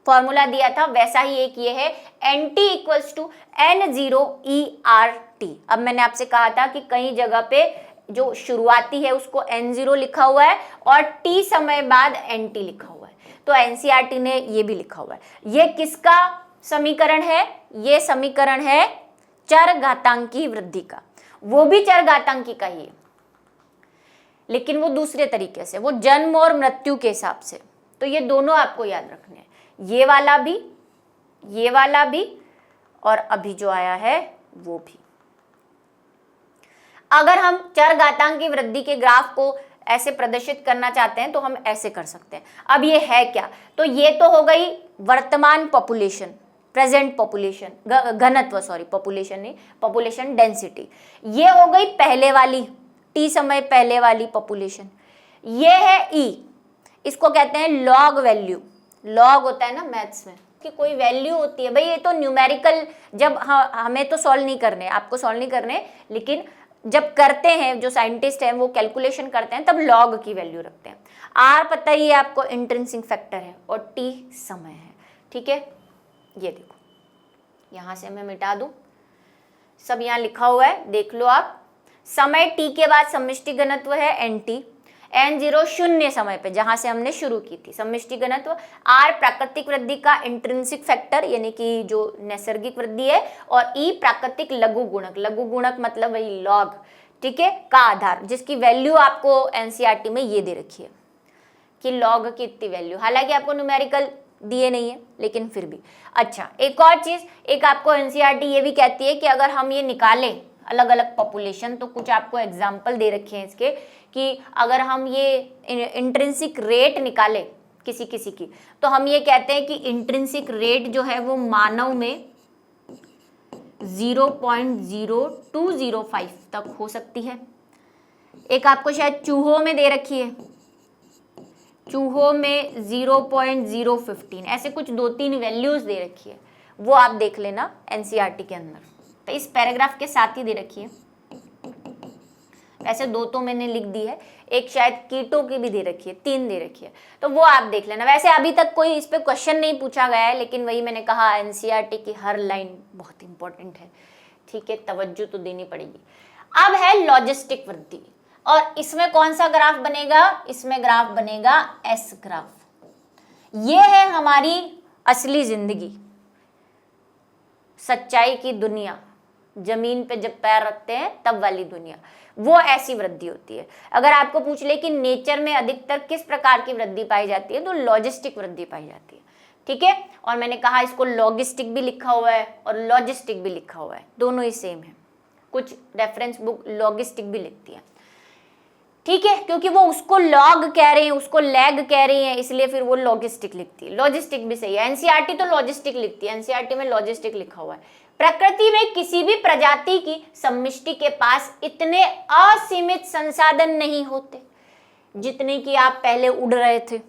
फॉर्मूला दिया था, वैसा ही एक ये है, NT = N0ERT। अब मैंने आपसे कहा था कि कई जगह पे जो शुरुआती है उसको N0 लिखा हुआ है और T समय बाद NT लिखा हुआ है, तो NCERT ने ये भी लिखा हुआ है। ये किसका समीकरण है, ये समीकरण है चरघातांकी वृद्धि का, वो भी चरघातांकी का ही है, लेकिन वो दूसरे तरीके से, वो जन्म और मृत्यु के हिसाब से। तो ये दोनों आपको याद रखने हैं, ये वाला भी और अभी जो आया है वो भी। अगर हम चरघातांकी वृद्धि के ग्राफ को ऐसे प्रदर्शित करना चाहते हैं तो हम ऐसे कर सकते हैं। अब ये है क्या, तो ये तो हो गई वर्तमान पॉपुलेशन, प्रेजेंट पॉपुलेशन घनत्व, सॉरी पॉपुलेशन नहीं, पॉपुलेशन डेंसिटी। ये हो गई पहले वाली, टी समय पहले वाली पॉपुलेशन। ये है ई, इसको कहते हैं लॉग वैल्यू। लॉग होता है ना मैथ्स में कि कोई वैल्यू होती है, भाई ये तो न्यूमेरिकल, जब हमें तो सॉल्व नहीं करने, आपको सॉल्व नहीं करने, लेकिन जब करते हैं जो साइंटिस्ट हैं वो कैलकुलेशन करते हैं तब लॉग की वैल्यू रखते हैं। आर पता ही है आपको, इंट्रिंसिक फैक्टर है, और टी समय है, ठीक है। ये देखो, यहां से मैं मिटा दूं, सब यहाँ लिखा हुआ है, देख लो आप। समय टी के बाद समष्टि घनत्व है NT, N0 शून्य समय पे जहां से हमने शुरू की थी समष्टि घनत्व, R प्राकृतिक वृद्धि का इंट्रिंसिक फैक्टर यानी कि जो नैसर्गिक वृद्धि है, और E प्राकृतिक लघु गुणक, लघु गुणक मतलब वही लॉग, ठीक है, का आधार, जिसकी वैल्यू आपको NCERT में ये दे रखी है कि लॉग की इतनी वैल्यू, हालांकि आपको न्यूमेरिकल दिए नहीं है लेकिन फिर भी। अच्छा, एक और चीज, एक आपको NCERT ये भी कहती है कि अगर हम ये निकालें अलग अलग पॉपुलेशन, तो कुछ आपको एग्जाम्पल दे रखे हैं इसके, कि अगर हम ये इंट्रिंसिक रेट निकालें किसी किसी की, तो हम ये कहते हैं कि इंट्रिंसिक रेट जो है वो मानव में 0.0205 तक हो सकती है। एक आपको शायद चूहों में दे रखी है, चूहों में 0.015, ऐसे कुछ 2-3 वैल्यूज दे रखी है, वो आप देख लेना NCERT के अंदर, तो इस पैराग्राफ के साथ ही दे रखी है। वैसे 2 तो मैंने लिख दी है, एक शायद कीटों की भी दे रखी है, 3 दे रखी है, तो वो आप देख लेना। वैसे अभी तक कोई इस पे क्वेश्चन नहीं पूछा गया है, लेकिन वही मैंने कहा NCERT की हर लाइन बहुत इंपॉर्टेंट है, ठीक है, तवज्जो तो देनी पड़ेगी। अब है लॉजिस्टिक वृद्धि, और इसमें कौन सा ग्राफ बनेगा, इसमें ग्राफ बनेगा एस ग्राफ। ये है हमारी असली जिंदगी, सच्चाई की दुनिया, जमीन पे जब पैर रखते हैं तब वाली दुनिया, वो ऐसी वृद्धि होती है। अगर आपको पूछ ले कि नेचर में अधिकतर किस प्रकार की वृद्धि पाई जाती है, तो लॉजिस्टिक वृद्धि पाई जाती है, ठीक है। और मैंने कहा इसको लॉजिस्टिक भी लिखा हुआ है और लॉजिस्टिक भी लिखा हुआ है, दोनों ही सेम है। कुछ रेफरेंस बुक लॉजिस्टिक भी लिखती है, ठीक है, क्योंकि वो उसको लॉग कह रहे हैं, उसको लैग कह रही हैं, इसलिए फिर वो लॉजिस्टिक लिखती है। लॉजिस्टिक भी सही है, एनसीईआरटी तो लॉजिस्टिक लिखती है, एनसीईआरटी में लॉजिस्टिक लिखा हुआ है। प्रकृति में किसी भी प्रजाति की समष्टि के पास इतने असीमित संसाधन नहीं होते जितने कि आप पहले उड़ रहे थे।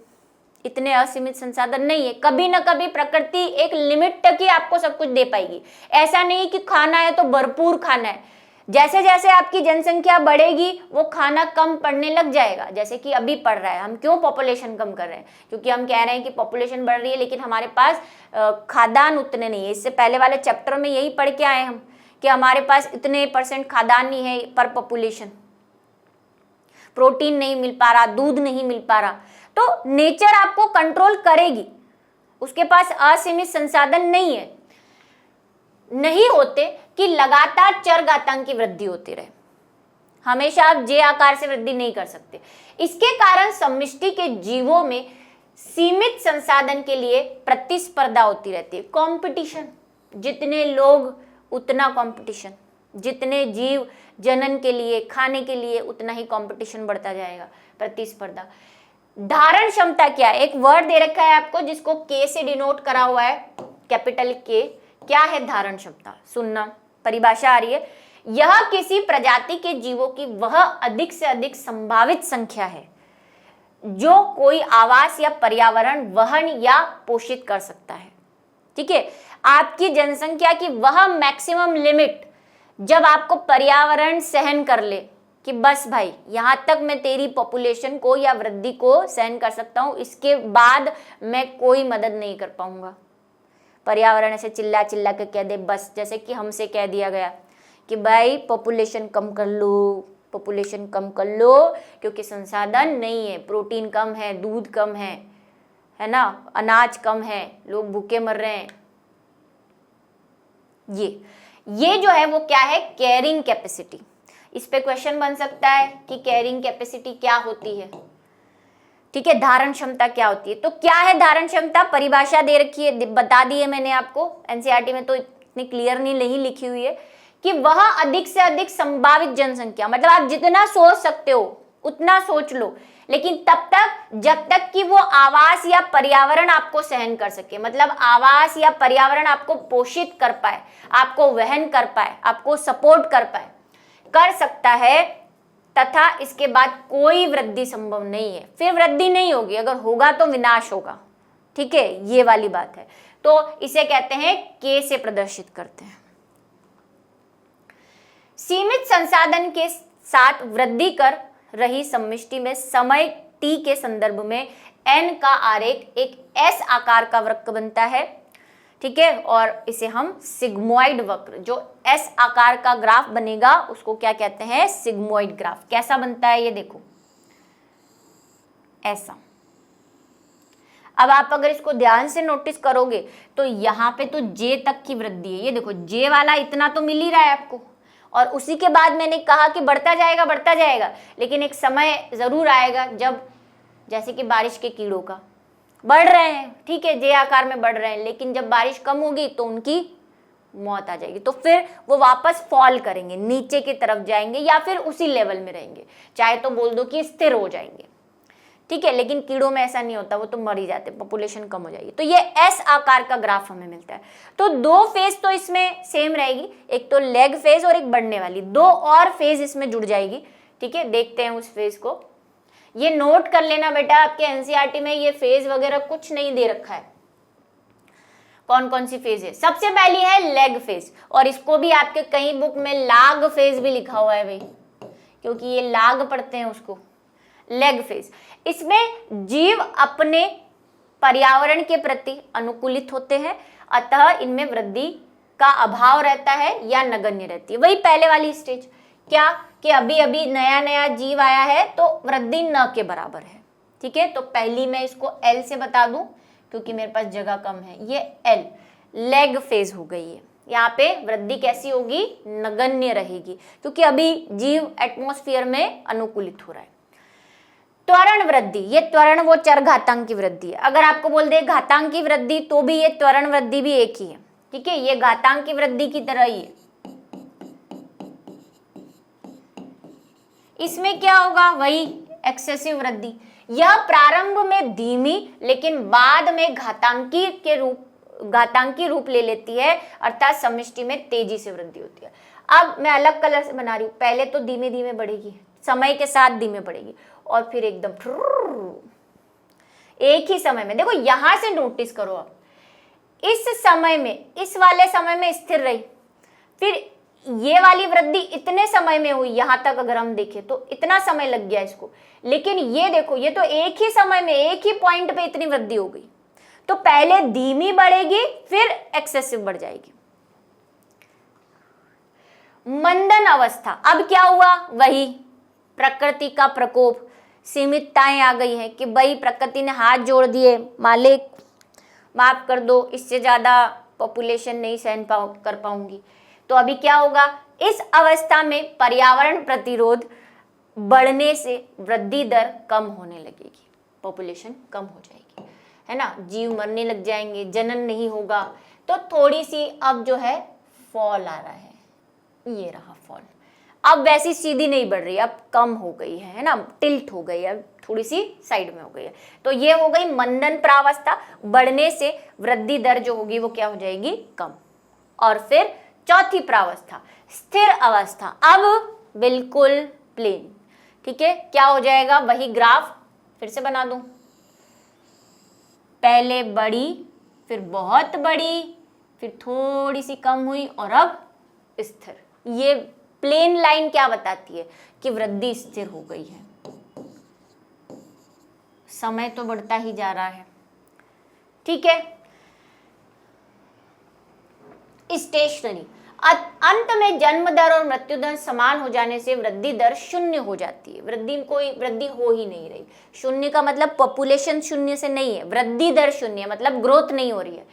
इतने असीमित संसाधन नहीं है, कभी ना कभी प्रकृति एक लिमिट तक ही आपको सब कुछ दे पाएगी। ऐसा नहीं कि खाना है तो भरपूर खाना है, जैसे जैसे आपकी जनसंख्या बढ़ेगी वो खाना कम पड़ने लग जाएगा, जैसे कि अभी पड़ रहा है। हम क्यों पॉपुलेशन कम कर रहे हैं, क्योंकि हम कह रहे हैं कि पॉपुलेशन बढ़ रही है लेकिन हमारे पास खाद्यान्न उतने नहीं है। इससे पहले वाले चैप्टर में यही पढ़ के आए हम कि हमारे पास इतने % खाद्यान्न नहीं है पर पॉपुलेशन, प्रोटीन नहीं मिल पा रहा, दूध नहीं मिल पा रहा। तो नेचर आपको कंट्रोल करेगी, उसके पास असीमित संसाधन नहीं है, नहीं होते कि लगातार चरघातांक की वृद्धि होती रहे। हमेशा आप जे आकार से वृद्धि नहीं कर सकते। इसके कारण समष्टि के जीवों में सीमित संसाधन के लिए प्रतिस्पर्धा होती रहती है, कंपटीशन। जितने लोग उतना कंपटीशन, जितने जीव जनन के लिए, खाने के लिए, उतना ही कंपटीशन बढ़ता जाएगा, प्रतिस्पर्धा। धारण क्षमता क्या है, एक वर्ड दे रखा है आपको जिसको के से डिनोट करा हुआ है, कैपिटल के। क्या है धारण क्षमता, सुनना, परिभाषा आ रही है, यह किसी प्रजाति के जीवों की वह अधिक से अधिक संभावित संख्या है जो कोई आवास या पर्यावरण वहन या पोषित कर सकता है, ठीक है। आपकी जनसंख्या की वह मैक्सिमम लिमिट जब आपको पर्यावरण सहन कर ले कि बस भाई यहां तक मैं तेरी पॉपुलेशन को या वृद्धि को सहन कर सकता हूं, इसके बाद मैं कोई मदद नहीं कर पाऊंगा। पर्यावरण ऐसे चिल्ला चिल्ला के कह दे बस, जैसे कि हमसे कह दिया गया कि भाई पॉपुलेशन कम कर लो, पॉपुलेशन कम कर लो, क्योंकि संसाधन नहीं है, प्रोटीन कम है, दूध कम है ना, अनाज कम है, लोग भूखे मर रहे हैं। ये जो है वो क्या है, कैरिंग कैपेसिटी। इस पे क्वेश्चन बन सकता है कि कैरिंग कैपेसिटी क्या होती है, ठीक है। धारण क्षमता क्या होती है, तो क्या है धारण क्षमता, परिभाषा दे रखी है, बता दी है मैंने आपको। एनसीईआरटी में तो इतनी क्लियर नहीं लिखी हुई है कि वह अधिक से अधिक संभावित जनसंख्या, मतलब आप जितना सोच सकते हो उतना सोच लो, लेकिन तब तक जब तक कि वो आवास या पर्यावरण आपको सहन कर सके, मतलब आवास या पर्यावरण आपको पोषित कर पाए, आपको वहन कर पाए, आपको सपोर्ट कर पाए, कर सकता है, तथा इसके बाद कोई वृद्धि संभव नहीं है। फिर वृद्धि नहीं होगी, अगर होगा तो विनाश होगा, ठीक है, ये वाली बात है। तो इसे कहते हैं के से प्रदर्शित करते हैं। सीमित संसाधन के साथ वृद्धि कर रही समष्टि में समय टी के संदर्भ में एन का आरेख एक एस आकार का वक्र बनता है, ठीक है, और इसे हम सिग्मोइड वक्र, जो एस आकार का ग्राफ बनेगा उसको क्या कहते हैं, सिग्मोइड ग्राफ। कैसा बनता है ये देखो, ऐसा। अब आप अगर इसको ध्यान से नोटिस करोगे तो यहाँ पे तो जे तक की वृद्धि है, ये देखो जे वाला इतना तो मिल ही रहा है आपको, और उसी के बाद मैंने कहा कि बढ़ता जाएगा, लेकिन एक समय जरूर आएगा जब, जैसे कि बारिश के कीड़ों का, बढ़ रहे हैं, ठीक है, जे आकार में बढ़ रहे हैं, लेकिन जब बारिश कम होगी तो उनकी मौत आ जाएगी, तो फिर वो वापस फॉल करेंगे, नीचे की तरफ जाएंगे या फिर उसी लेवल में रहेंगे, चाहे तो बोल दो कि स्थिर हो जाएंगे, ठीक है। लेकिन कीड़ों में ऐसा नहीं होता, वो तो मर ही जाते, पॉपुलेशन कम हो जाएगी। तो ये एस आकार का ग्राफ हमें मिलता है। तो दो फेज तो इसमें सेम रहेगी, एक तो लेग फेज और एक बढ़ने वाली, दो और फेज इसमें जुड़ जाएगी, ठीक है। देखते हैं उस फेज को, ये नोट कर लेना बेटा, आपके एनसीईआरटी में ये फेज वगैरह कुछ नहीं दे रखा है। कौन कौन सी फेज है, सबसे पहली है लेग फेज, और इसको भी आपके कई बुक में लाग फेज भी लिखा हुआ है भाई, क्योंकि ये लाग पढ़ते हैं उसको, लेग फेज। इसमें जीव अपने पर्यावरण के प्रति अनुकूलित होते हैं, अतः इनमें वृद्धि का अभाव रहता है या नगण्य रहती है। वही पहले वाली स्टेज, क्या कि अभी अभी नया नया जीव आया है तो वृद्धि न के बराबर है। ठीक है, तो पहली मैं इसको एल से बता दूं क्योंकि मेरे पास जगह कम है। ये एल लेग फेज हो गई है, यहाँ पे वृद्धि कैसी होगी, नगण्य रहेगी, क्योंकि अभी जीव एटमॉस्फेयर में अनुकूलित हो रहा है। त्वरण वृद्धि, ये त्वरण वो चर घातांक की वृद्धि है। अगर आपको बोल दे घातांक की वृद्धि तो भी ये त्वरण वृद्धि भी एक ही है। ठीक है, ये घातांक की वृद्धि की तरह ही है। इसमें क्या होगा, वही एक्सेसिव वृद्धि। यह प्रारंभ में धीमी लेकिन बाद में घातांकी रूप ले लेती है, अर्थात समष्टि में तेजी से वृद्धि होती है। अब मैं अलग कलर से बना रही हूं, पहले तो धीमे धीमे बढ़ेगी, समय के साथ धीमे बढ़ेगी और फिर एकदम एक ही समय में। देखो यहां से नोटिस करो, आप इस समय में, इस वाले समय में स्थिर रही, फिर ये वाली वृद्धि इतने समय में हुई, यहां तक अगर हम देखें तो इतना समय लग गया इसको, लेकिन ये देखो ये तो एक ही समय में एक ही पॉइंट पे इतनी वृद्धि हो गई। तो पहले धीमी बढ़ेगी फिर एक्सेसिव बढ़ जाएगी। मंदन अवस्था, अब क्या हुआ, वही प्रकृति का प्रकोप, सीमितताएं आ गई है कि भाई प्रकृति ने हाथ जोड़ दिए, मालिक माफ कर दो, इससे ज्यादा पॉपुलेशन नहीं सहन कर पाऊंगी। तो अभी क्या होगा, इस अवस्था में पर्यावरण प्रतिरोध बढ़ने से वृद्धि दर कम होने लगेगी, पॉपुलेशन कम हो जाएगी, है ना, जीव मरने लग जाएंगे, जनन नहीं होगा। तो थोड़ी सी अब जो है फॉल आ रहा है, ये रहा फॉल। अब वैसी सीधी नहीं बढ़ रही, अब कम हो गई है ना, टिल्ट हो गई है, अब थोड़ी सी साइड में हो गई है। तो ये हो गई मंदन प्रावस्था, बढ़ने से वृद्धि दर जो होगी वो क्या हो जाएगी, कम। और फिर चौथी प्रावस्था, स्थिर अवस्था, अब बिल्कुल प्लेन। ठीक है, क्या हो जाएगा, वही ग्राफ फिर से बना दूं, पहले बड़ी, फिर बहुत बड़ी, फिर थोड़ी सी कम हुई और अब स्थिर। ये प्लेन लाइन क्या बताती है कि वृद्धि स्थिर हो गई है। समय तो बढ़ता ही जा रहा है। ठीक है, स्टेशनरी, अंत में जन्म दर और मृत्यु दर समान हो जाने से वृद्धि दर शून्य हो जाती है। कोई वृद्धि हो ही नहीं रही। शून्य का मतलब पॉपुलेशन शून्य से नहीं है, वृद्धि दर शून्य मतलब ग्रोथ नहीं हो रही है।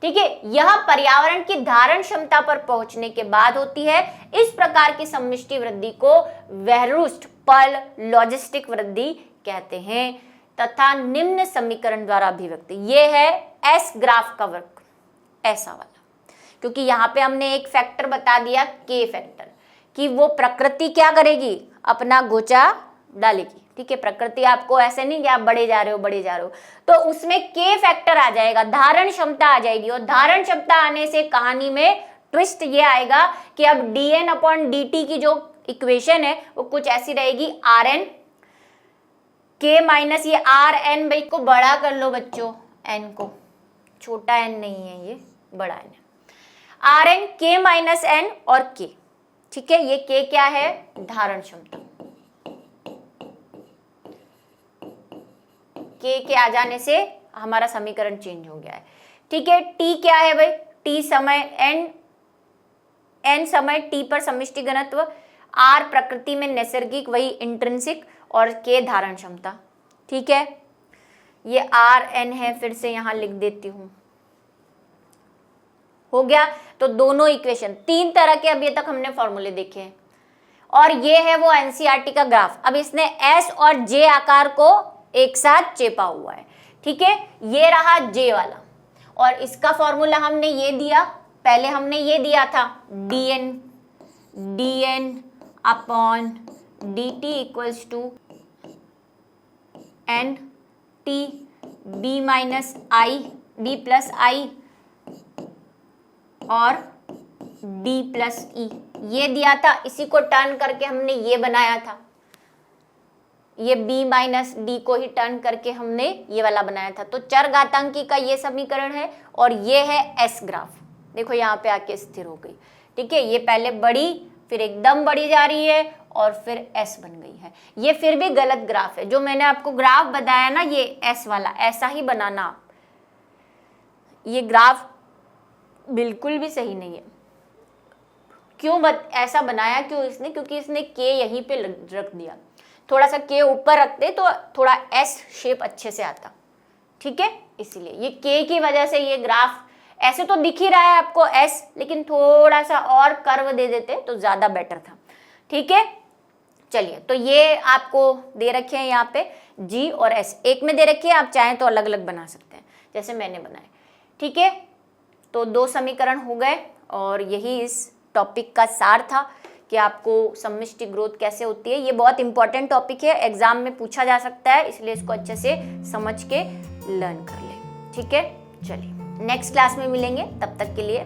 ठीक है, यह पर्यावरण की धारण क्षमता पर पहुंचने के बाद होती है। इस प्रकार की सम्मिष्टि वृद्धि को वेहरुस्ट पर्ल लॉजिस्टिक वृद्धि कहते हैं तथा निम्न समीकरण द्वारा अभिव्यक्ति। ये है एस ग्राफ का वर्क, ऐसा वाला, क्योंकि यहाँ पे हमने एक फैक्टर बता दिया, के फैक्टर, कि वो प्रकृति क्या करेगी, अपना गोचा डालेगी। ठीक है, प्रकृति आपको ऐसे नहीं कि आप बढ़े जा रहे हो, तो उसमें के फैक्टर आ जाएगा, धारण क्षमता आ जाएगी। और धारण क्षमता आने से कहानी में ट्विस्ट ये आएगा कि अब dn/dt की जो इक्वेशन है वो कुछ ऐसी रहेगी, rn के माइनस ये rn, भाई को बड़ा कर लो बच्चों, n को, छोटा n नहीं है ये, बड़ा n है, rn k माइनस n और k। ठीक है, ये k क्या है, धारण क्षमता, के आ जाने से हमारा समीकरण चेंज हो गया है। ठीक है, t क्या है भाई, t समय, n समय t पर समष्टि घनत्व, r प्रकृति में नैसर्गिक वही इंट्रिंसिक और k धारण क्षमता। ठीक है, ये rn है, फिर से यहां लिख देती हूं, हो गया। तो दोनों इक्वेशन, तीन तरह के अभी तक हमने फॉर्मूले देखे हैं और ये है वो एनसीईआरटी का ग्राफ। अब इसने एस और जे आकार को एक साथ चेपा हुआ है। ठीक है, ये रहा जे वाला और इसका फॉर्मूला हमने ये दिया, पहले हमने ये दिया था dn upon dt equals to n t b minus I, b plus I और d प्लस ई, ये दिया था। इसी को टर्न करके हमने ये बनाया था, ये b माइनस डी को ही टर्न करके हमने ये वाला बनाया था। तो चर घातांकी का ये समीकरण है और ये है एस ग्राफ। देखो यहाँ पे आके स्थिर हो गई। ठीक है, ये पहले बड़ी, फिर एकदम बढ़ी जा रही है और फिर एस बन गई है। ये फिर भी गलत ग्राफ है, जो मैंने आपको ग्राफ बताया ना, ये एस वाला ऐसा ही बनाना। ये ग्राफ बिल्कुल भी सही नहीं है। क्यों ऐसा बनाया क्यों इसने? क्योंकि इसने के यहीं पे रख दिया। थोड़ा सा के ऊपर रखते तो थोड़ा एस शेप अच्छे से आता, ठीक है। इसीलिए ये के की वजह से ये ग्राफ ऐसे तो दिख ही रहा है आपको एस, लेकिन थोड़ा सा और कर्व दे देते तो ज्यादा बेटर था, ठीक है। चलिए, तो ये आपको दे रखे हैं यहाँ पे जी और एस एक में दे रखे हैं, आप चाहें तो अलग अलग बना सकते हैं जैसे मैंने बनाए, ठीक है। तो 2 समीकरण हो गए और यही इस टॉपिक का सार था कि आपको समष्टि ग्रोथ कैसे होती है। ये बहुत इंपॉर्टेंट टॉपिक है, एग्जाम में पूछा जा सकता है, इसलिए इसको अच्छे से समझ के लर्न कर ले, ठीक है। चलिए नेक्स्ट क्लास में मिलेंगे, तब तक के लिए